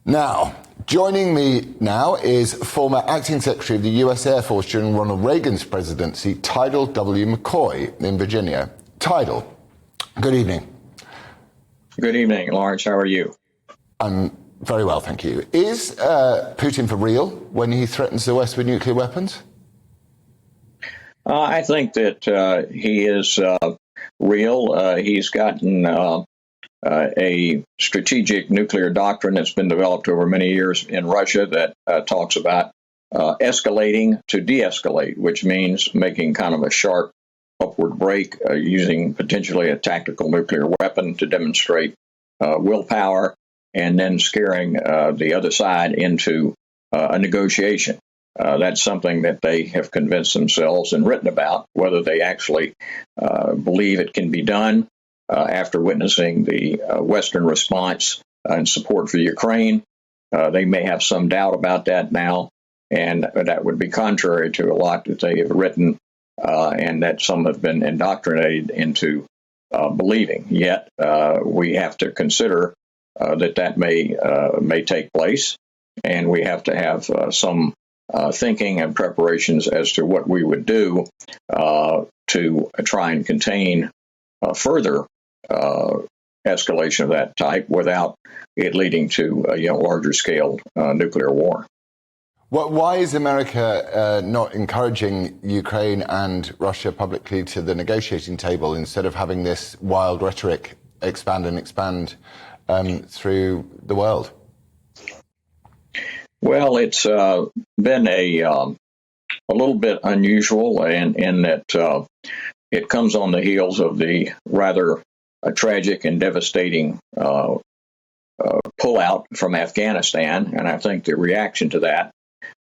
Now, joining me now is former Acting Secretary of the US Air Force during Ronald Reagan's presidency, Tidal W. McCoy in Virginia. Tidal, good evening. Good evening, Lawrence. How are you? I'm very well, thank you. Is Putin for real when he threatens the West with nuclear weapons? I think that he is real. He's gotten a strategic nuclear doctrine that's been developed over many years in Russia that talks about escalating to de-escalate, which means making kind of a sharp upward break, using potentially a tactical nuclear weapon to demonstrate willpower, and then scaring the other side into a negotiation. That's something that they have convinced themselves and written about. Whether they actually believe it can be done after witnessing the Western response and support for Ukraine, they may have some doubt about that now, and that would be contrary to a lot that they have written and that some have been indoctrinated into believing. Yet we have to consider that may take place, and we have to have some thinking and preparations as to what we would do to try and contain further escalation of that type without it leading to larger scale nuclear war. Why is America not encouraging Ukraine and Russia publicly to the negotiating table instead of having this wild rhetoric expand through the world? Well, it's been a little bit unusual in that it comes on the heels of the rather tragic and devastating pullout from Afghanistan, and I think the reaction to that,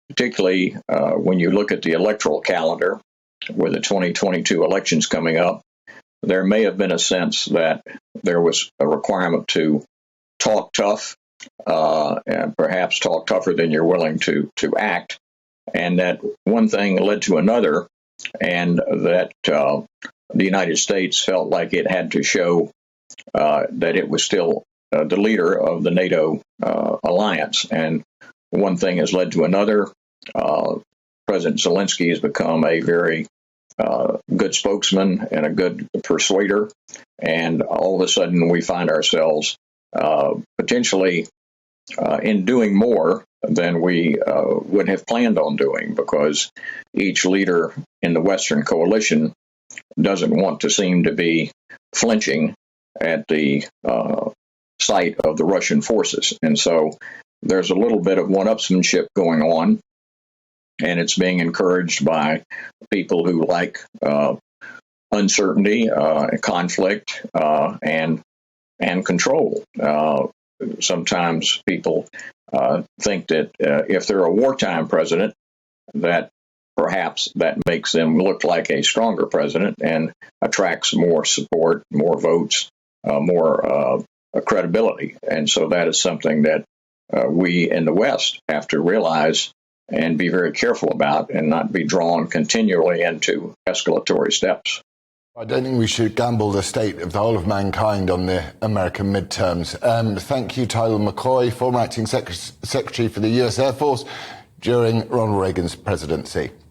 particularly when you look at the electoral calendar with the 2022 elections coming up, there may have been a sense that there was a requirement to talk tough, and perhaps talk tougher than you're willing to act, and that one thing led to another, and that the United States felt like it had to show that it was still the leader of the NATO alliance. And one thing has led to another. President Zelensky has become a very good spokesman and a good persuader, and all of a sudden we find ourselves potentially in doing more than we would have planned on doing, because each leader in the Western coalition doesn't want to seem to be flinching at the sight of the Russian forces. And so there's a little bit of one-upsmanship going on, and it's being encouraged by people who like uncertainty, conflict, and control. Sometimes people think that if they're a wartime president, that perhaps that makes them look like a stronger president and attracts more support, more votes, more credibility. And so that is something that we in the West have to realize and be very careful about, and not be drawn continually into escalatory steps. I don't think we should gamble the state of the whole of mankind on the American midterms. Thank you, Tidal McCoy, former Acting Secretary for the US Air Force during Ronald Reagan's presidency.